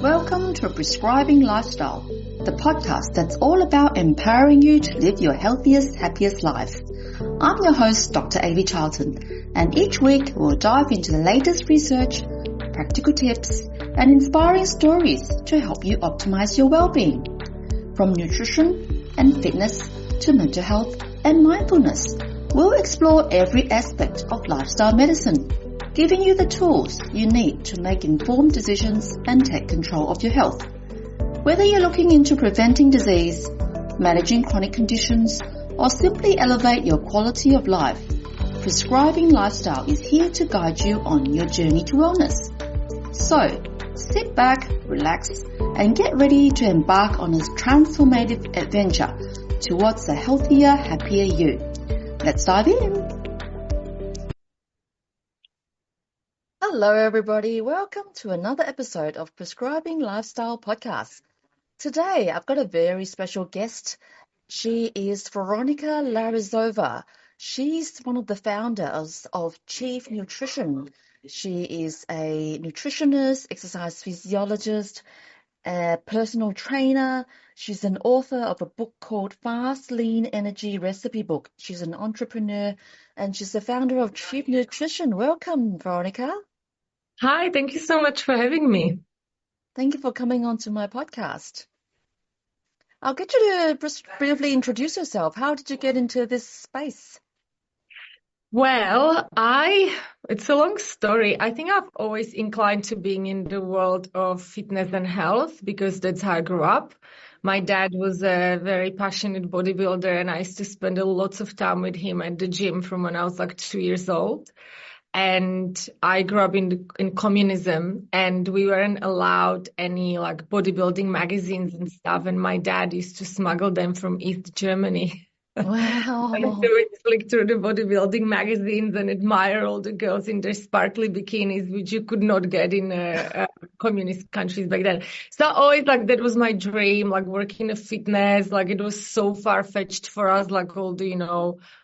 Welcome to Prescribing Lifestyle, the podcast that's all about empowering you to live your healthiest, happiest life. I'm your host, Dr. Avi Charlton, and each week we'll dive into the latest research, practical tips, and inspiring stories to help you optimize your well-being. From nutrition and fitness to mental health and mindfulness, we'll explore every aspect of lifestyle medicine, giving you the tools you need to make informed decisions and take control of your health. Whether you're looking into preventing disease, managing chronic conditions, or simply elevate your quality of life, Prescribing Lifestyle is here to guide you on your journey to wellness. So, sit back, relax, and get ready to embark on this transformative adventure towards a healthier, happier you. Let's dive in. Hello everybody, welcome to another episode of Prescribing Lifestyle Podcast. Today I've got a very special guest. She is Veronika Larisova. She's one of the founders of Chief Nutrition. She is a nutritionist, exercise physiologist, a personal trainer. She's an author of a book called Fast Lean Energy Recipe Book. She's an entrepreneur and she's the founder of Chief Nutrition. Welcome, Veronika. Hi, thank you so much for having me. Thank you for coming on to my podcast. I'll get you to just briefly introduce yourself. How did you get into this space? Well, it's a long story. I think I've always inclined to being in the world of fitness and health because that's how I grew up. My dad was a very passionate bodybuilder and I used to spend lots of time with him at the gym from when I was like 2 years old. And I grew up in communism and we weren't allowed any like bodybuilding magazines and stuff. And my dad used to smuggle them from East Germany. Wow. I used to flick through the bodybuilding magazines and admire all the girls in their sparkly bikinis, which you could not get in communist countries back then. So always like that was my dream, like working in fitness, like it was so far-fetched for us, like all the,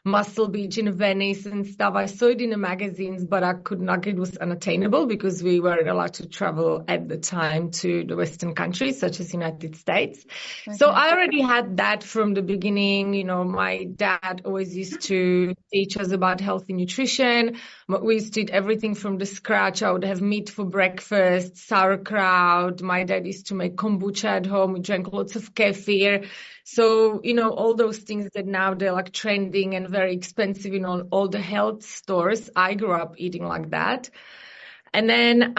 Muscle Beach in Venice and stuff. I saw it in the magazines, but I could not, it was unattainable because we weren't allowed to travel at the time to the Western countries, such as United States. Okay. So I already had that from the beginning. My dad always used to teach us about healthy nutrition. We used to eat everything from the scratch. I would have meat for breakfast, sauerkraut. My dad used to make kombucha at home. We drank lots of kefir. So, all those things that now they're like trending and very expensive in all the health stores. I grew up eating like that. And then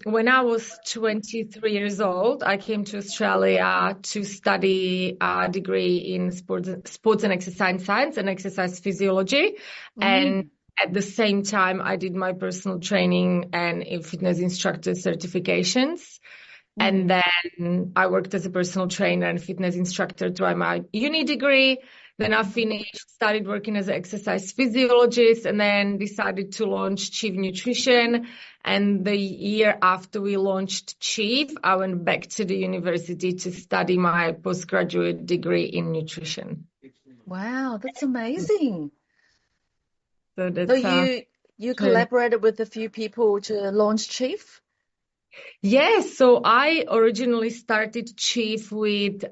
when I was 23 years old, I came to Australia to study a degree in sports and exercise science and exercise physiology. And at the same time, I did my personal training and fitness instructor certifications. And then I worked as a personal trainer and fitness instructor throughout my uni degree. Then I finished, started working as an exercise physiologist, and then decided to launch Chief Nutrition. And the year after we launched Chief, I went back to the university to study my postgraduate degree in nutrition. Wow, that's amazing. So that's you collaborated with a few people to launch Chief? Yes, so I originally started Chief with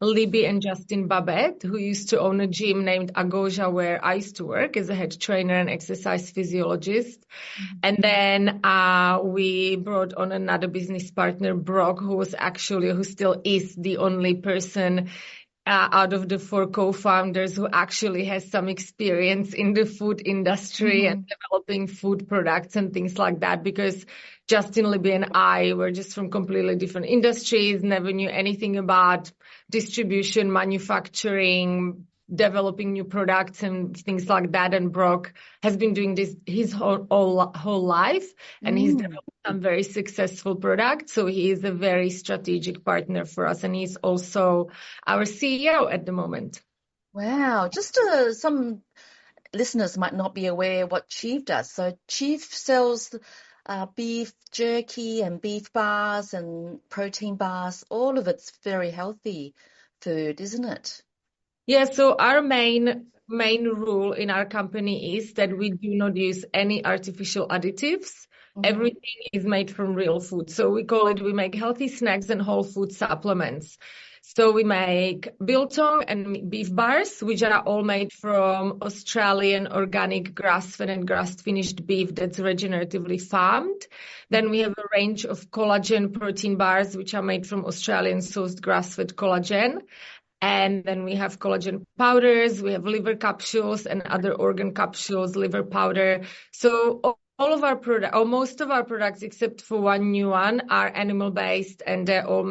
Libby and Justin Babette, who used to own a gym named Agoja, where I used to work as a head trainer and exercise physiologist. And then we brought on another business partner, Brock, who still is the only person out of the 4 co-founders who actually has some experience in the food industry and developing food products and things like that, because Justin, Libby, and I were just from completely different industries, never knew anything about distribution, manufacturing, developing new products and things like that. And Brock has been doing this his whole life, and he's developed some very successful products. So he is a very strategic partner for us, and he's also our CEO at the moment. Wow. Just some listeners might not be aware what Chief does. So Chief sells beef jerky and beef bars and protein bars. All of it's very healthy food, isn't it? Yeah, so our main rule in our company is that we do not use any artificial additives. Everything is made from real food. So we make healthy snacks and whole food supplements. So we make biltong and beef bars, which are all made from Australian organic grass-fed and grass-finished beef that's regeneratively farmed. Then we have a range of collagen protein bars, which are made from Australian sourced grass-fed collagen. And then we have collagen powders, we have liver capsules and other organ capsules, liver powder. So all of our products, or most of our products, except for one new one, are animal-based, and they're all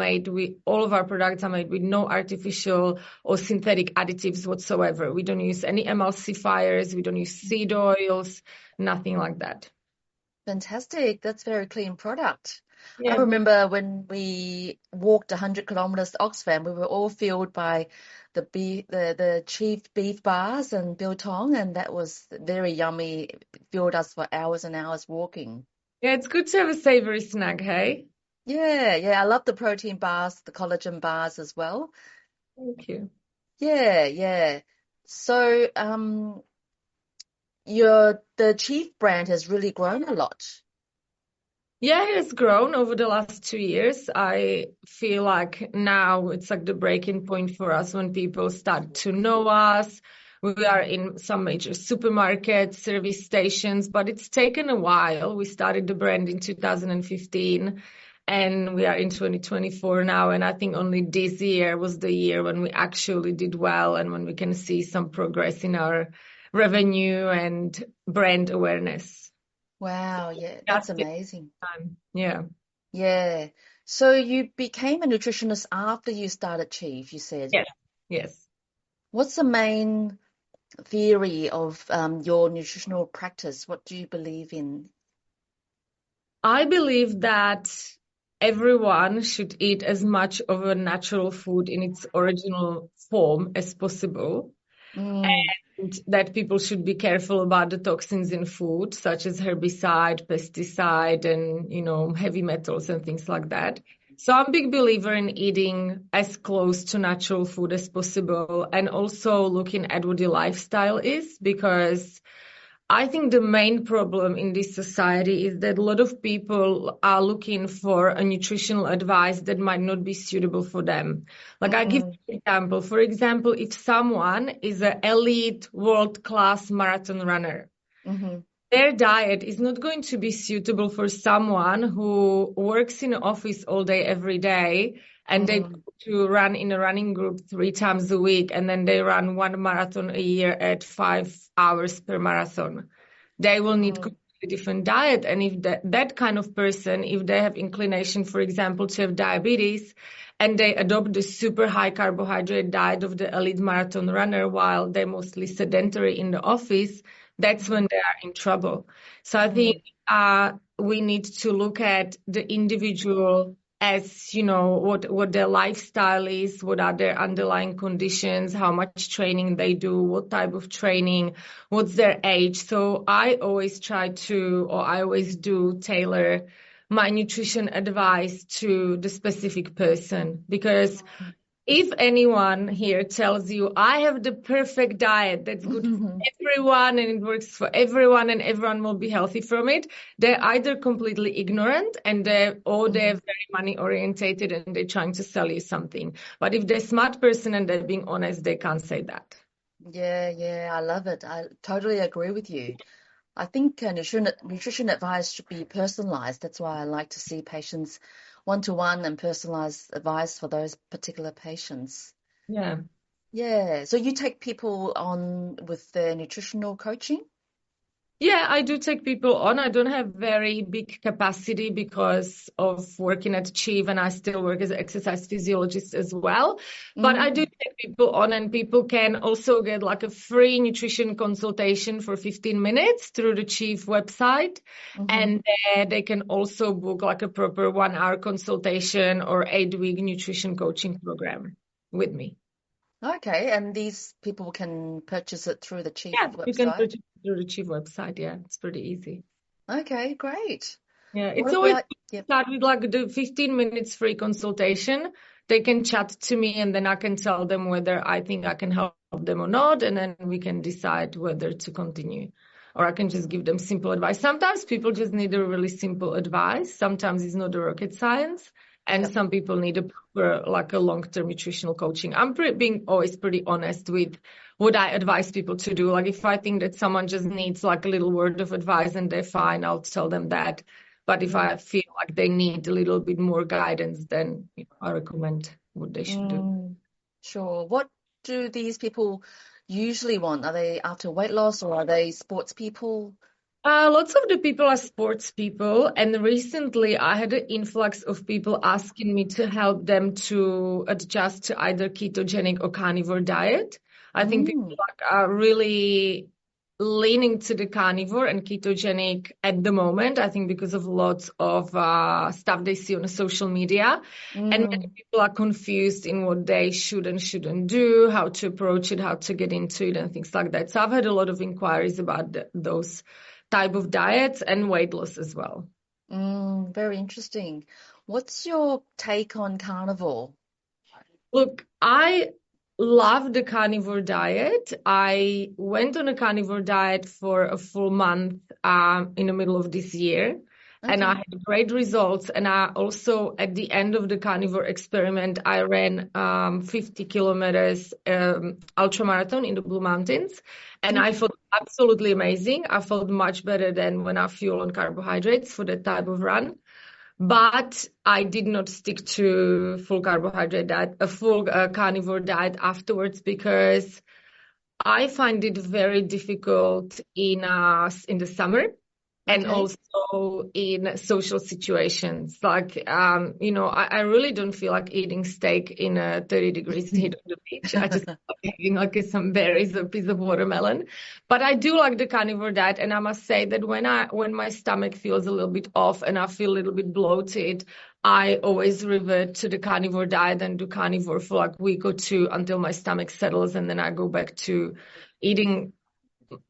of our products are made with no artificial or synthetic additives whatsoever. We don't use any emulsifiers, we don't use seed oils, nothing like that. Fantastic. That's very clean product. Yeah. I remember when we walked 100 kilometers to Oxfam, we were all fueled by the chief beef bars and biltong, and that was very yummy. It fueled us for hours and hours walking. Yeah, it's good to have a savory snack, hey? Yeah. I love the protein bars, the collagen bars as well. Thank you. Yeah. So, the Chief brand has really grown a lot. Yeah, it has grown over the last 2 years. I feel like now it's like the breaking point for us when people start to know us. We are in some major supermarkets, service stations, but it's taken a while. We started the brand in 2015 and we are in 2024 now. And I think only this year was the year when we actually did well and when we can see some progress in our revenue and brand awareness. Wow, yeah, that's amazing. Yeah. So you became a nutritionist after you started Chief, you said. Yes. What's the main theory of your nutritional practice? What do you believe in? I believe that everyone should eat as much of a natural food in its original form as possible. And that people should be careful about the toxins in food, such as herbicide, pesticide, and, heavy metals and things like that. So I'm a big believer in eating as close to natural food as possible and also looking at what your lifestyle is, because I think the main problem in this society is that a lot of people are looking for a nutritional advice that might not be suitable for them. Like I give you an example. For example, if someone is an elite world-class marathon runner, their diet is not going to be suitable for someone who works in an office all day, every day, and they go to run in a running group 3 times a week, and then they run 1 marathon a year at 5 hours per marathon. They will need completely different diet. And if that kind of person, if they have inclination, for example, to have diabetes, and they adopt the super high carbohydrate diet of the elite marathon runner while they're mostly sedentary in the office, that's when they are in trouble. So I think we need to look at the individual as, what their lifestyle is, what are their underlying conditions, how much training they do, what type of training, what's their age. So I always do tailor my nutrition advice to the specific person, because if anyone here tells you, I have the perfect diet that's good for everyone and it works for everyone and everyone will be healthy from it, they're either completely ignorant or they're very money orientated and they're trying to sell you something. But if they're a smart person and they're being honest, they can't say that. Yeah, I love it. I totally agree with you. I think nutrition advice should be personalized. That's why I like to see patients one-to-one and personalized advice for those particular patients. Yeah. So you take people on with their nutritional coaching? Yeah, I do take people on. I don't have very big capacity because of working at Chief, and I still work as an exercise physiologist as well. But I do take people on, and people can also get like a free nutrition consultation for 15 minutes through the Chief website. And they can also book like a proper 1-hour consultation or 8-week nutrition coaching program with me. Okay, and these people can purchase it through the Chief website? You can purchase it through the Chief website. Yeah, it's pretty easy. Okay, great. Yeah, it's always start with like the 15 minutes free consultation. They can chat to me and then I can tell them whether I think I can help them or not, and then we can decide whether to continue. or I can just give them simple advice. Sometimes people just need a really simple advice. Sometimes it's not a rocket science. And some people need a proper, like a long-term nutritional coaching. I'm being always pretty honest with what I advise people to do. Like if I think that someone just needs like a little word of advice and they're fine, I'll tell them that. But if I feel like they need a little bit more guidance, then I recommend what they should do. Sure. What do these people usually want? Are they after weight loss or are they sports people? Lots of the people are sports people, and recently I had an influx of people asking me to help them to adjust to either ketogenic or carnivore diet. I think people are really leaning to the carnivore and ketogenic at the moment, I think because of lots of stuff they see on social media. And many people are confused in what they should and shouldn't do, how to approach it, how to get into it, and things like that. So I've had a lot of inquiries about those type of diets and weight loss as well. Very interesting. What's your take on carnivore? Look, I love the carnivore diet. I went on a carnivore diet for a full month in the middle of this year. And I had great results. And I also, at the end of the carnivore experiment, I ran 50 kilometers ultramarathon in the Blue Mountains. And I felt absolutely amazing. I felt much better than when I fuel on carbohydrates for that type of run. But I did not stick to full carbohydrate diet, a full carnivore diet afterwards, because I find it very difficult in the summer. And also in social situations, like, I really don't feel like eating steak in a 30 degrees heat on the beach. I just like having like some berries, a piece of watermelon. But I do like the carnivore diet. And I must say that when my stomach feels a little bit off and I feel a little bit bloated, I always revert to the carnivore diet and do carnivore for like a week or two until my stomach settles. And then I go back to eating.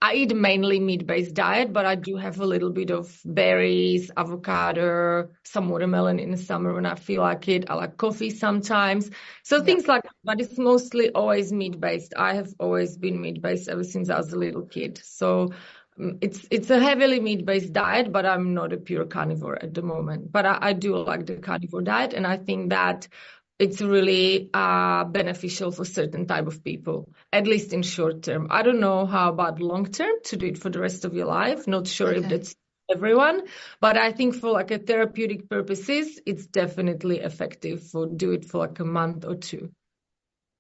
I eat mainly meat-based diet, but I do have a little bit of berries, avocado, some watermelon in the summer when I feel like it. I like coffee sometimes. So things like that, but it's mostly always meat-based. I have always been meat-based ever since I was a little kid. So it's a heavily meat-based diet, but I'm not a pure carnivore at the moment. But I do like the carnivore diet, and I think that it's really beneficial for certain type of people, at least in short term. I don't know how about long term to do it for the rest of your life. Not sure if that's everyone, but I think for like a therapeutic purposes, it's definitely effective for do it for like a month or two.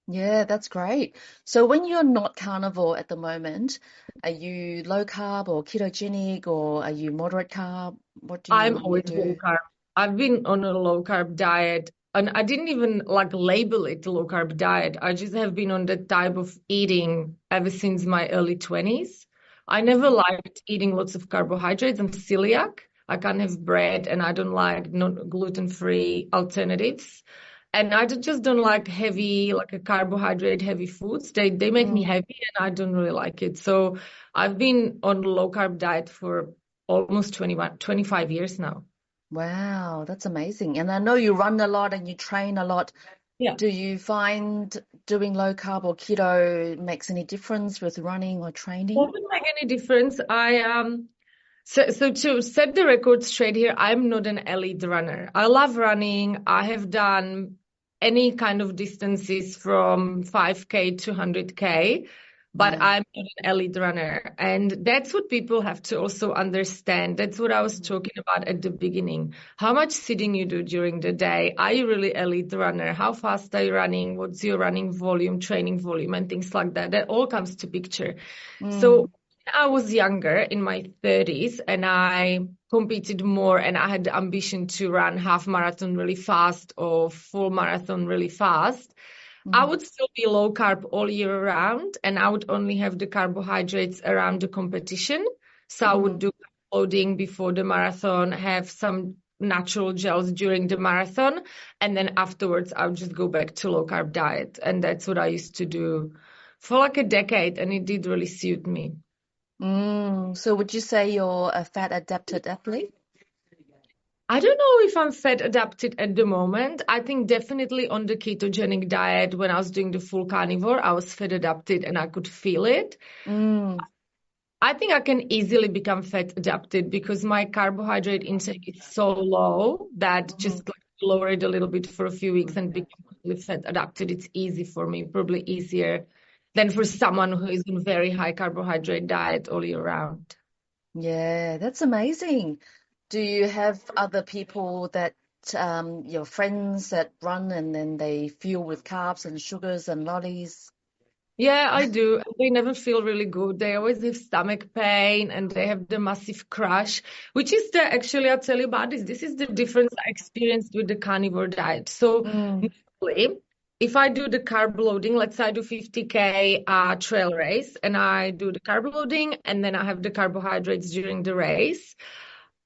Yeah, that's great. So when you're not carnivore at the moment, are you low carb or ketogenic, or are you moderate carb? What do I'm you always do? low carb. I've been on a low carb diet. And I didn't even like label it a low carb diet. I just have been on that type of eating ever since my early 20s. I never liked eating lots of carbohydrates. I'm celiac. I can't have bread, and I don't like gluten-free alternatives. And I just don't like heavy, like a carbohydrate heavy foods. They make me heavy, and I don't really like it. So I've been on a low carb diet for almost 25 years now. Wow, that's amazing. And I know you run a lot and you train a lot. Yeah. Do you find doing low carb or keto makes any difference with running or training? It doesn't make any difference. So to set the record straight here, I'm not an elite runner. I love running. I have done any kind of distances from 5K to 100K. But I'm not an elite runner. And that's what people have to also understand. That's what I was talking about at the beginning. How much sitting you do during the day? Are you really elite runner? How fast are you running? What's your running volume, training volume, and things like that? That all comes to picture. So I was younger, in my 30s, and I competed more, and I had the ambition to run half marathon really fast or full marathon really fast. I would still be low carb all year round, and I would only have the carbohydrates around the competition. So I would do loading before the marathon, have some natural gels during the marathon, and then afterwards I would just go back to low carb diet. And that's what I used to do for like a decade, and it did really suit me. So would you say you're a fat adapted athlete? I don't know if I'm fat adapted at the moment. I think definitely on the ketogenic diet, when I was doing the full carnivore, I was fat adapted and I could feel it. I think I can easily become fat adapted because my carbohydrate intake is so low that just like lower it a little bit for a few weeks and become completely fat adapted. It's easy for me, probably easier than for someone who is on very high carbohydrate diet all year round. Yeah, that's amazing. Do you have other people that your friends that run and then they fuel with carbs and sugars and lollies? Yeah, I do. They never feel really good. They always have stomach pain and they have the massive crash, which is actually, I'll tell you about this. This is the difference I experienced with the carnivore diet. So, Mm, normally, if I do the carb loading, let's say I do 50K trail race and I do the carb loading and then I have the carbohydrates during the race.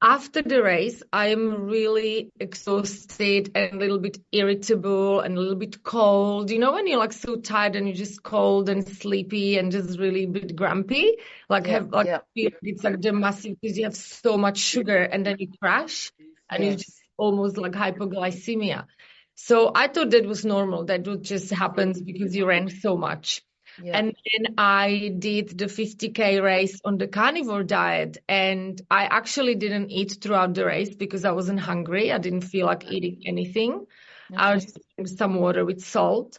After the race, I am really exhausted and a little bit irritable and a little bit cold. You know, when you're like so tired and you're just cold and sleepy and just really a bit grumpy, like yep, have like yep, feel like it's like the massive because you have so much sugar and then you crash and you just yes, almost like hypoglycemia. So I thought that was normal. That would just happens because you ran so much. yep. And then I did the 50K race on the carnivore diet. And I actually didn't eat throughout the race because I wasn't hungry. I didn't feel like eating anything. I Okay. just drank some water with salt.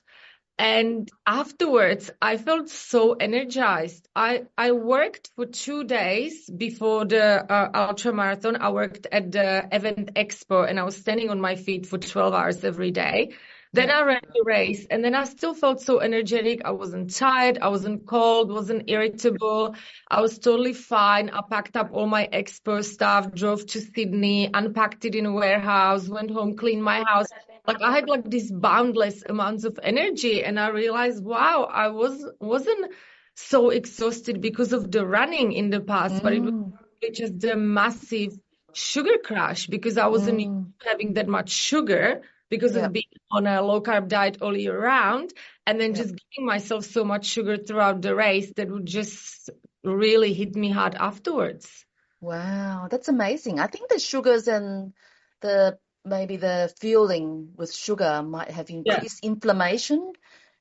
And afterwards, I felt so energized. I worked for 2 days before the ultra marathon. I worked at the event expo and I was standing on my feet for 12 hours every day. Then Yep. I ran the race and then I still felt so energetic. I wasn't tired. I wasn't cold, wasn't irritable. I was totally fine. I packed up all my expo stuff, drove to Sydney, unpacked it in a warehouse, went home, cleaned my house. Like I had like these boundless amounts of energy and I realized, wow, I wasn't so exhausted because of the running in the past, but it was Mm, just a massive sugar crash because I wasn't used mm, to having that much sugar because of yep, being on a low carb diet all year round and then yep. just giving myself so much sugar throughout the race that would just really hit me hard afterwards. Wow, that's amazing. I think the sugars and the maybe the fueling with sugar might have Yeah. increased inflammation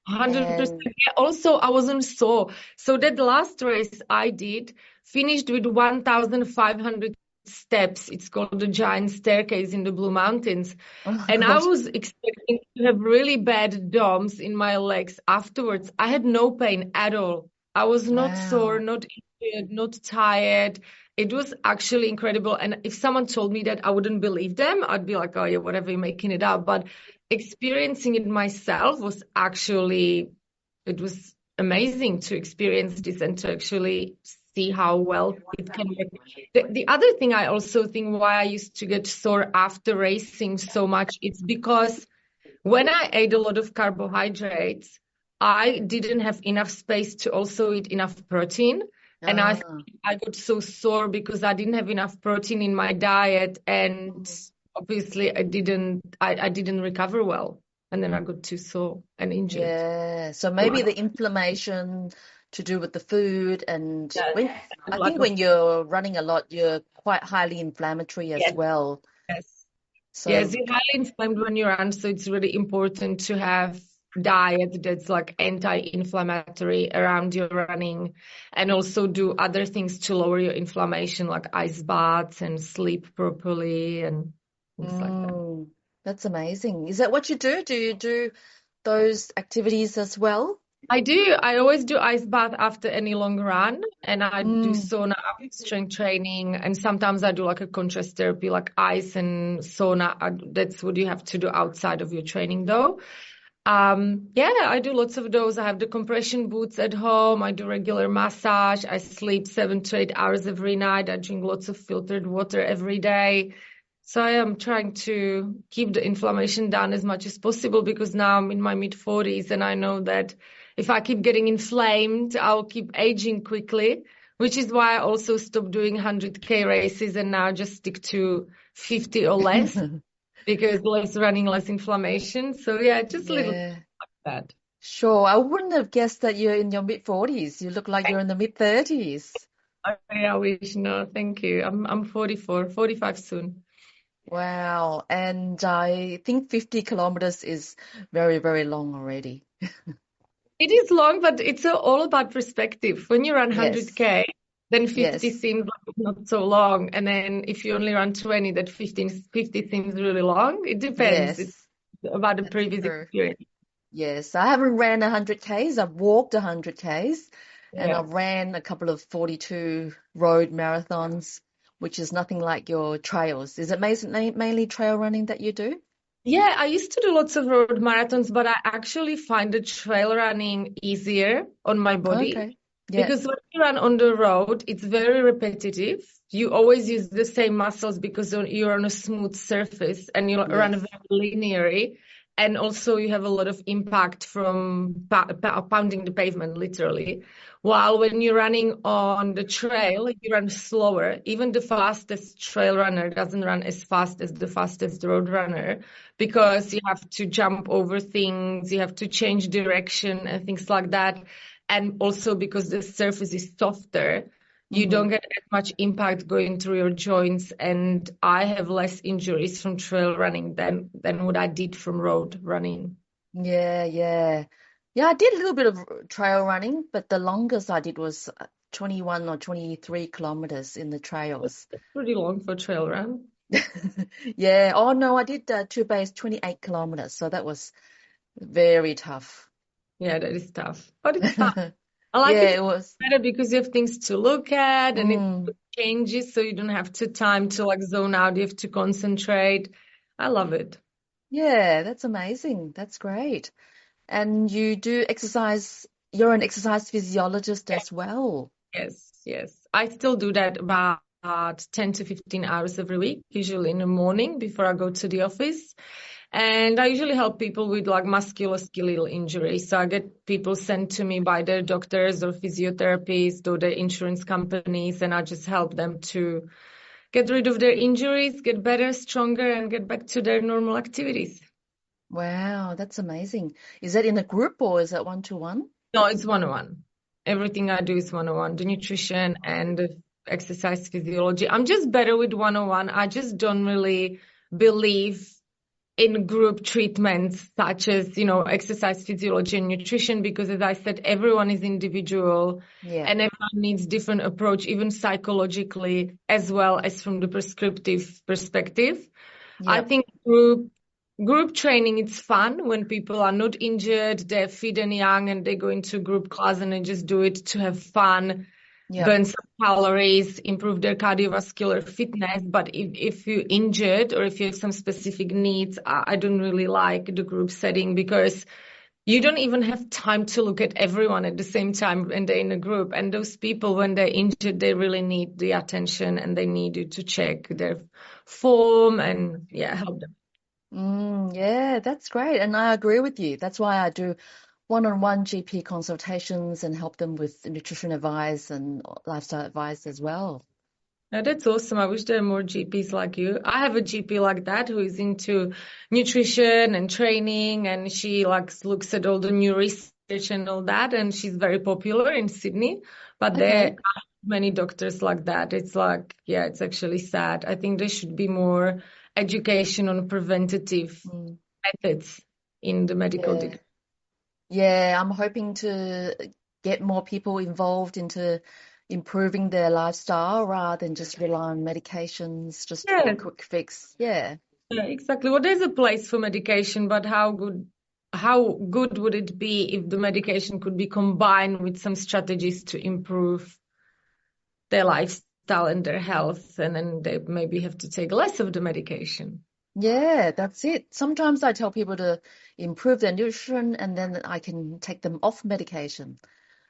100%. and Yeah, also, I wasn't sore. So that last race I did finished with 1,500 steps. It's called the giant staircase in the Blue Mountains. oh my And I God. was expecting to have really bad DOMs in my legs afterwards. I had no pain at all. I was not sore, Wow. not injured, not tired. It was actually incredible. And if someone told me that, I wouldn't believe them. I'd be like, oh, yeah, whatever, you're making it up. But experiencing it myself was actually, it was amazing to experience this and to actually see how well it can work. The other thing I also think why I used to get sore after racing so much, it's because when I ate a lot of carbohydrates, I didn't have enough space to also eat enough protein. And I Ah, I got so sore because I didn't have enough protein in my diet. And obviously I didn't recover well. And then I got too sore and injured. yeah. So maybe the inflammation to do with the food and Yes. when And I lack think of when you're running a lot, you're quite highly inflammatory as yes, well. yes. Yes, So you're highly inflamed when you run, so it's really important to have diet that's like anti-inflammatory around your running and also do other things to lower your inflammation like ice baths and sleep properly and things like that. mm, that's amazing. Is that what you do? Do you do those activities as well? I do. I always do ice bath after any long run, and I do Mm, sauna after strength training, and sometimes I do like a contrast therapy, like ice and sauna. That's what you have to do outside of your training, though. Yeah, I do lots of those. I have the compression boots at home. I do regular massage. I sleep 7 to 8 hours every night. I drink lots of filtered water every day. So I am trying to keep the inflammation down as much as possible because now I'm in my mid 40s and I know that if I keep getting inflamed, I'll keep aging quickly, which is why I also stopped doing 100K races and now just stick to 50 or less because less running, less inflammation. So yeah, just a little bit yeah. like that. Sure. I wouldn't have guessed that you're in your mid 40s. You look like you're in the mid 30s. Okay, I wish. No, thank you. I'm 44, 45 soon. Wow. And I think 50 kilometers is very, very long already. It is long, but it's all about perspective. When you run Yes. 100K, then 50 Yes. seems like it's not so long. And then if you only run 20, that 50 seems really long. It depends. It's Yes. about the That's previous true. experience. Yes. I haven't ran 100 Ks. I've walked 100 Ks and Yeah. I've ran a couple of 42 road marathons, which is nothing like your trails. Is it mainly trail running that you do? Yeah, I used to do lots of road marathons, but I actually find the trail running easier on my body Okay. Yeah. because when you run on the road, it's very repetitive. You always use the same muscles because you're on a smooth surface and you run Yes. very linearly. And also you have a lot of impact from pounding the pavement, literally. While when you're running on the trail, you run slower. Even the fastest trail runner doesn't run as fast as the fastest road runner because you have to jump over things, you have to change direction and things like that. And also because the surface is softer, you Mm-hmm. don't get as much impact going through your joints. And I have less injuries from trail running than what I did from road running. Yeah, yeah. Yeah, I did a little bit of trail running, but the longest I did was 21 or 23 kilometers in the trails. Pretty long for trail run. Yeah. Oh no, I did two bays, 28 kilometers. So that was very tough. Yeah, that is tough, but it's fun. I like Yeah, it it was. better because you have things to look at and it Mm, changes, so you don't have to time to like zone out. You have to concentrate. I love it. yeah, that's amazing. That's great. And you do exercise, you're an exercise physiologist as well. Yes, yes. I still do that about 10 to 15 hours every week, usually in the morning before I go to the office. And I usually help people with like musculoskeletal injuries. So I get people sent to me by their doctors or physiotherapists or their insurance companies, and I just help them to get rid of their injuries, get better, stronger, and get back to their normal activities. Wow, that's amazing. Is that in a group or is that one-to-one? No, it's one-on-one. Everything I do is one-on-one, the nutrition and the exercise physiology. I'm just better with one-on-one. I just don't really believe in group treatments such as, exercise physiology and nutrition, because as I said, everyone is individual Yeah. and everyone needs different approach, even psychologically, as well as from the prescriptive perspective. I Yep. think group training, it's fun when people are not injured, they're fit and young, and they go into group class and they just do it to have fun, Yep. burn some calories, improve their cardiovascular fitness. But if you're injured or if you have some specific needs, I don't really like the group setting because you don't even have time to look at everyone at the same time when they're in a group. And those people, when they're injured, they really need the attention and they need you to check their form and help them. Yeah, that's great. And I agree with you. That's why I do one-on-one GP consultations and help them with nutrition advice and lifestyle advice as well. Yeah, that's awesome. I wish there were more GPs like you. I have a GP like that who is into nutrition and training, and she like looks at all the new research and all that, and she's very popular in Sydney. But there Okay. are many doctors like that. It's like, yeah, it's actually sad. I think there should be more education on preventative Mm, methods in the medical yeah. degree. Yeah, I'm hoping to get more people involved into improving their lifestyle rather than just rely on medications just for a Yeah, quick fix. Yeah. yeah, exactly. Well, there's a place for medication, but how good would it be if the medication could be combined with some strategies to improve their lifestyle and their health, and then they maybe have to take less of the medication. Yeah, that's it. Sometimes I tell people to improve their nutrition and then I can take them off medication,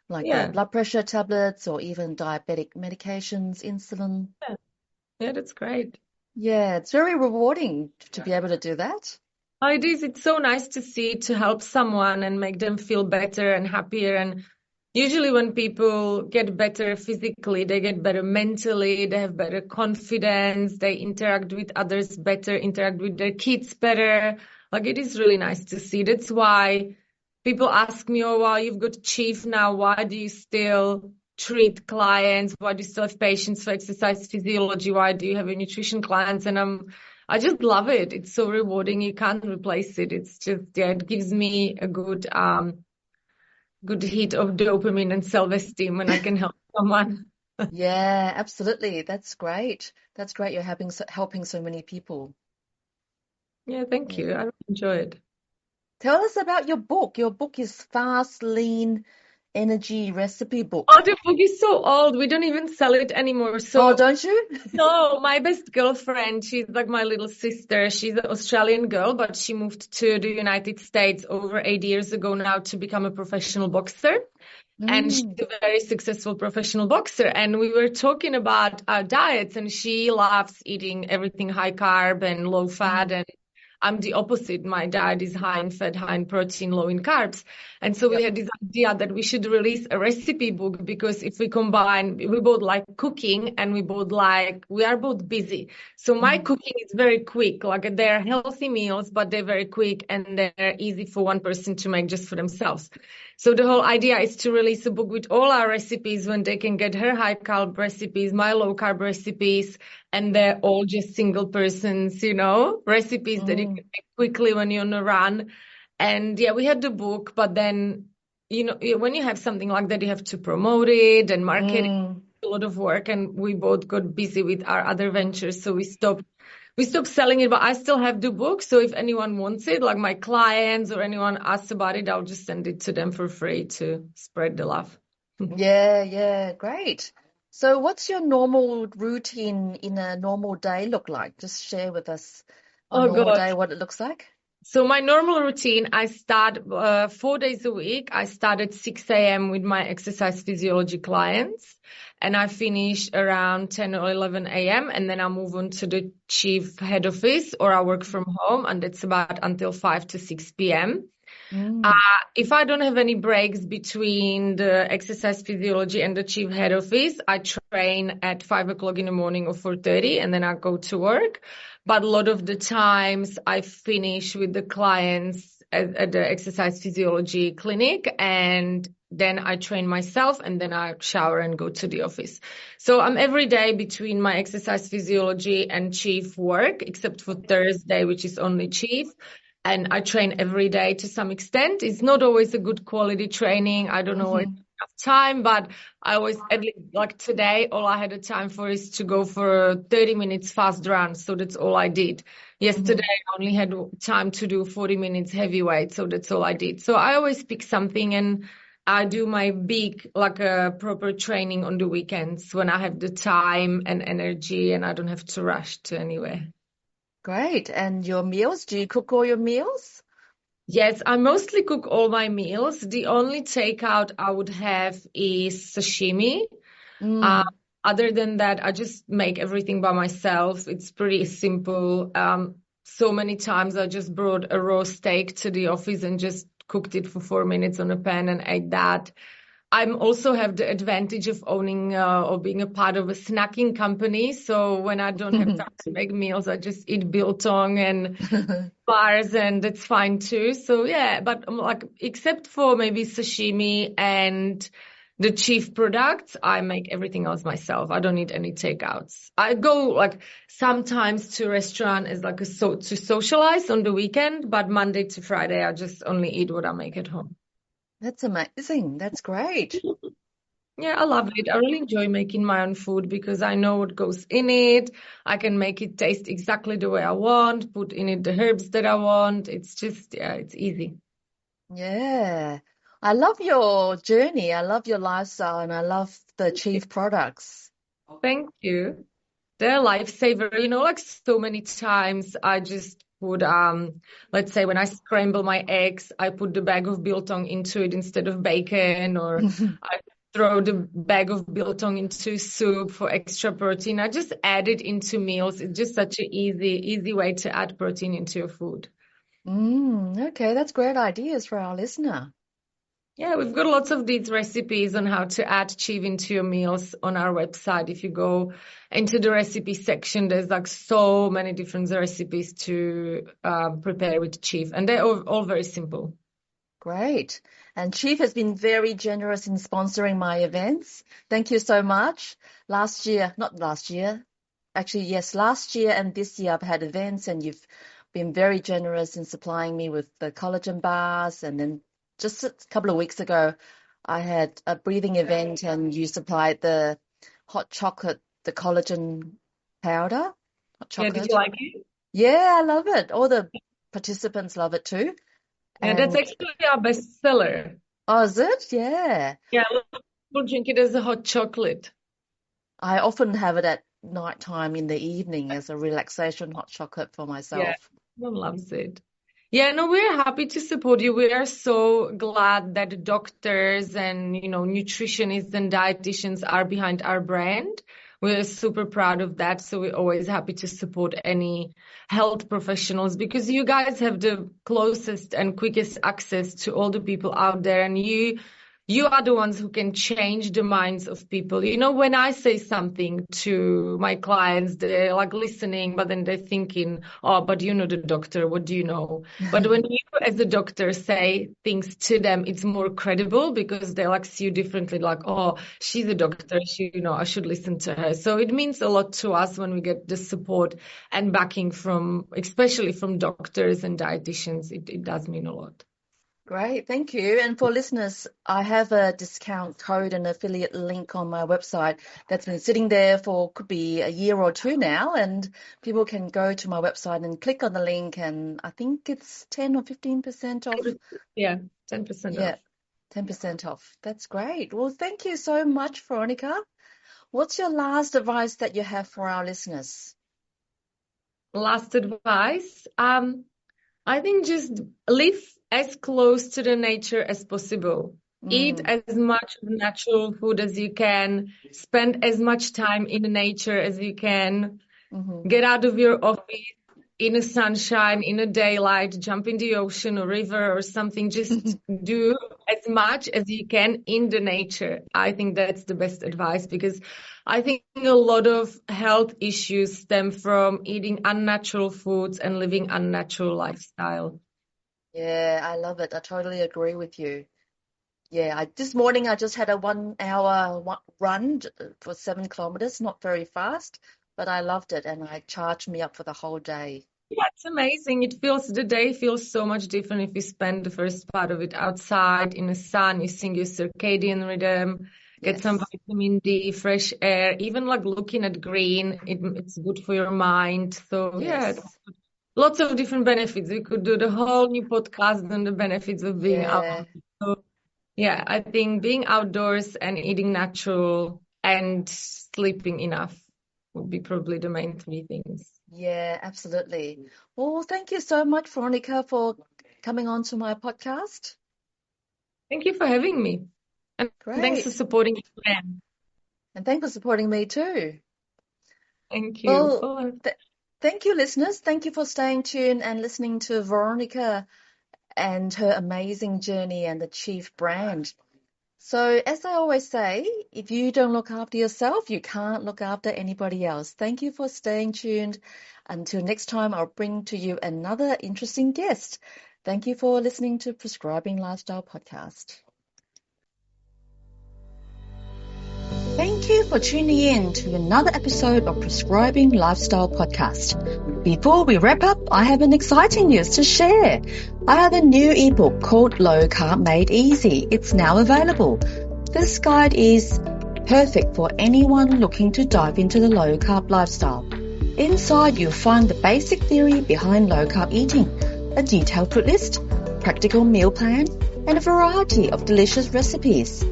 like Yeah, blood pressure tablets or even diabetic medications, insulin. yeah, yeah, that's great. Yeah, it's very rewarding to be able to do that. Oh, it is. It's so nice to see to help someone and make them feel better and happier. And usually, when people get better physically, they get better mentally, they have better confidence, they interact with others better, interact with their kids better. Like, it is really nice to see. That's why people ask me, oh, wow, you've got chief now. Why do you still treat clients? Why do you still have patients for exercise physiology? Why do you have a nutrition clients? And I just love it. It's so rewarding. You can't replace it. It's just, yeah, it gives me a good hit of dopamine and self-esteem when I can help someone. Yeah, absolutely. That's great. That's great. You're helping so many people. Yeah, thank Yeah. you. I really enjoy it. Tell us about your book. Your book is Fast, Lean Energy Recipe Oh, Book. the book is so old. We don't even sell it anymore. Oh, So don't you? no, my best girlfriend, she's like my little sister. She's an Australian girl, but she moved to the United States over 8 years ago now to become a professional boxer. And she's Mm, a very successful professional boxer. And we were talking about our diets, and she loves eating everything high carb and low fat. mm, And I'm the opposite. My diet is high in fat, high in protein, low in carbs. And so we yep. had this idea that we should release a recipe book because if we combine, we both like cooking and we are both busy. So my Mm, cooking is very quick. Like they're healthy meals, but they're very quick and they're easy for one person to make just for themselves. So the whole idea is to release a book with all our recipes when they can get her high carb recipes, my low carb recipes, and they're all just single persons, recipes that you mm, can make quickly when you're on a run. And yeah, we had the book, but then, when you have something like that, you have to promote it and market it, mm. a lot of work, and we both got busy with our other ventures, so we stopped selling it, but I still have the book. So if anyone wants it, like my clients or anyone asks about it, I'll just send it to them for free to spread the love. Yeah, yeah, great. So what's your normal routine in a normal day look like? Just share with us a Oh normal God. day, what it looks like. So my normal routine, I start 4 days a week. I start at 6 a.m. with my exercise physiology clients, and I finish around 10 or 11 a.m. And then I move on to the chief head office, or I work from home, and it's about until 5 to 6 p.m. Uh, Mm, if I don't have any breaks between the exercise physiology and the chief head office, I train at 5 o'clock in the morning or 4:30, and then I go to work. But a lot of the times I finish with the clients at the exercise physiology clinic, and then I train myself, and then I shower and go to the office. So I'm every day between my exercise physiology and chief work, except for Thursday, which is only chief. And I train every day to some extent. It's not always a good quality training. I don't always hmm have time, but I always, at least like today, all I had a time for is to go for a 30 minutes fast run. So that's all I did. Yesterday, hmm I only had time to do 40 minutes heavyweight. So that's all I did. So I always pick something, and I do my big, like a proper training on the weekends when I have the time and energy and I don't have to rush to anywhere. Great. And your meals, do you cook all your meals? Yes, I mostly cook all my meals. The only takeout I would have is sashimi. Uh, Mm. Other than that, I just make everything by myself. It's pretty simple. So many times I just brought a raw steak to the office and just cooked it for 4 minutes on a pan and ate that. I also have the advantage of owning or being a part of a snacking company. So when I don't have time to make meals, I just eat biltong and bars, and that's fine too. So yeah, but like except for maybe sashimi and the chief products, I make everything else myself. I don't need any takeouts. I go like sometimes to restaurant as like to socialize on the weekend, but Monday to Friday I just only eat what I make at home. That's amazing. That's great. Yeah, I love it. I really enjoy making my own food because I know what goes in it. I can make it taste exactly the way I want, put in it the herbs that I want. It's just, yeah, it's easy. Yeah. I love your journey. I love your lifestyle and I love the Chief products. Thank you. They're a lifesaver. Like so many times I just put, let's say when I scramble my eggs, I put the bag of biltong into it instead of bacon, or I throw the bag of biltong into soup for extra protein. I just add it into meals. It's just such an easy way to add protein into your food. Okay, that's great ideas for our listener. Yeah, we've got lots of these recipes on how to add chive into your meals on our website. If you go into the recipe section, there's like so many different recipes to prepare with chive, and they're all very simple. Great. And Chief has been very generous in sponsoring my events. Thank you so much. Not last year, actually, yes, last year and this year I've had events and you've been very generous in supplying me with the collagen bars. And then just a couple of weeks ago, I had a breathing event and you supplied the hot chocolate, the collagen powder, hot Yeah, did chocolate. you like it? Yeah, I love it. All the participants love it too. Yeah, that's And actually our bestseller. oh, is it? Yeah. Yeah, a lot of people drink it as a hot chocolate. I often have it at night time in the evening as a relaxation hot chocolate for Yeah, myself. everyone loves it. Yeah, no, we're happy to support you. We are so glad that doctors and, nutritionists and dietitians are behind our brand. We're super proud of that. So we're always happy to support any health professionals because you guys have the closest and quickest access to all the people out there. And you are the ones who can change the minds of people. When I say something to my clients, they're like listening, but then they're thinking, oh, but you know the doctor, what do you know? But when you as a doctor say things to them, it's more credible because they like see you differently, like, oh, she's a doctor, I should listen to her. So it means a lot to us when we get the support and backing especially from doctors and dietitians. It does mean a lot. Great, thank you. And for listeners, I have a discount code and affiliate link on my website that's been sitting there for could be a year or two now, and people can go to my website and click on the link, and I think it's 10 or 15% off. Yeah, 10% Yeah, off. 10% off. That's great. Well, thank you so much, Veronica. What's your last advice that you have for our listeners? Last advice, I think just live as close to the nature as possible. Eat as much natural food as you can. Spend as much time in nature as you can. Get out of your office in the sunshine, in the daylight, jump in the ocean or river or something. Just do as much as you can in the nature. I think that's the best advice because I think a lot of health issues stem from eating unnatural foods and living unnatural lifestyle. Yeah, I love it. I totally agree with you. Yeah, this morning I just had a 1 hour run for 7 kilometers, not very fast, but I loved it and it charged me up for the whole day. Yeah, it's amazing. The day feels so much different if you spend the first part of it outside in the sun, using your circadian rhythm, get some vitamin D, fresh air, even like looking at green, it's good for your mind. So yeah, lots of different benefits. We could do the whole new podcast on the benefits of being outdoors. So yeah, I think being outdoors and eating natural and sleeping enough would be probably the main 3 things. Yeah, absolutely. Well, thank you so much, Veronica, for coming on to my podcast. Thank you for having me. And thanks for supporting your plan. And thanks for supporting me too. Thank you. Well, thank you, listeners. Thank you for staying tuned and listening to Veronica and her amazing journey and achieved brand. So, as I always say, if you don't look after yourself, you can't look after anybody else. Thank you for staying tuned. Until next time, I'll bring to you another interesting guest. Thank you for listening to Prescribing Lifestyle Podcast. Thank you for tuning in to another episode of Prescribing Lifestyle Podcast. Before we wrap up, I have an exciting news to share. I have a new ebook called Low Carb Made Easy. It's now available. This guide is perfect for anyone looking to dive into the low carb lifestyle. Inside, you'll find the basic theory behind low carb eating, a detailed food list, practical meal plan, and a variety of delicious recipes.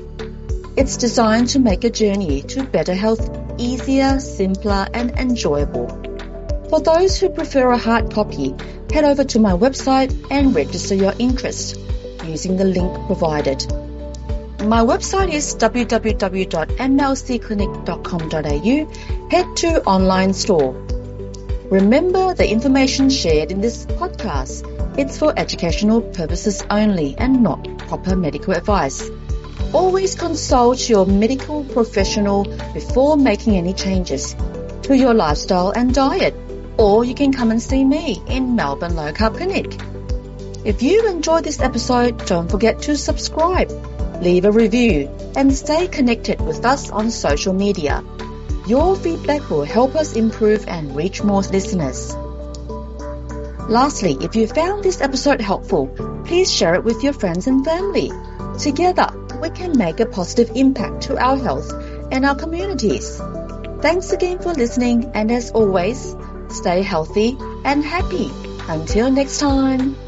It's designed to make a journey to better health easier, simpler, and enjoyable. For those who prefer a hard copy, head over to my website and register your interest using the link provided. My website is www.mlcclinic.com.au. Head to online store. Remember, the information shared in this podcast, it's for educational purposes only and not proper medical advice. Always consult your medical professional before making any changes to your lifestyle and diet, or you can come and see me in Melbourne Low Carb Clinic. If you enjoyed this episode, don't forget to subscribe, leave a review, and stay connected with us on social media. Your feedback will help us improve and reach more listeners. Lastly, if you found this episode helpful, please share it with your friends and family. Together, we can make a positive impact to our health and our communities. Thanks again for listening, and as always, stay healthy and happy. Until next time.